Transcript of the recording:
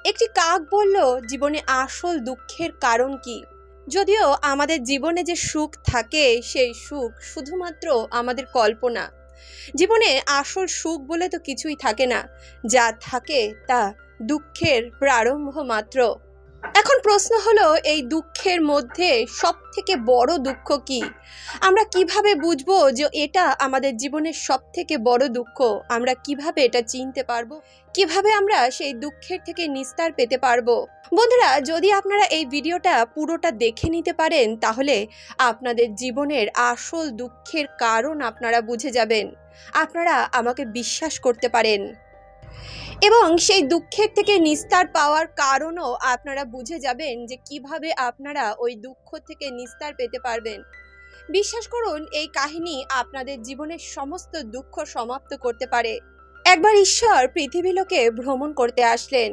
একটি কাক বলল, জীবনে আসল দুঃখের কারণ কি? যদিও আমাদের জীবনে যে সুখ থাকে সেই সুখ শুধুমাত্র আমাদের কল্পনা। জীবনে আসল সুখ বলে তো কিছুই থাকে না। যা থাকে তা দুঃখের প্রারম্ভ মাত্র। এখন প্রশ্ন হলো, এই দুঃখের মধ্যে সব থেকে বড় দুঃখ কি? আমরা কিভাবে বুঝবো যে এটা আমাদের জীবনের সব থেকে বড় দুঃখ? আমরা কিভাবে এটা চিনতে পারবো? কিভাবে আমরা সেই দুঃখের থেকে নিস্তার পেতে পারবো? বন্ধুরা, যদি আপনারা এই ভিডিওটা পুরোটা দেখে নিতে পারেন, তাহলে আপনাদের জীবনের আসল দুঃখের কারণ আপনারা বুঝে যাবেন। আপনারা আমাকে বিশ্বাস করতে পারেন এবং সেই দুঃখের থেকে নিস্তার পাওয়ার কারণও আপনারা বুঝে যাবেন যে কিভাবে আপনারা ওই দুঃখ থেকে নিস্তার পেতে পারবেন। বিশ্বাস করুন, এই কাহিনী আপনাদের জীবনের সমস্ত দুঃখ সমাপ্ত করতে পারে। একবার ঈশ্বর পৃথিবীলোকে ভ্রমণ করতে আসলেন।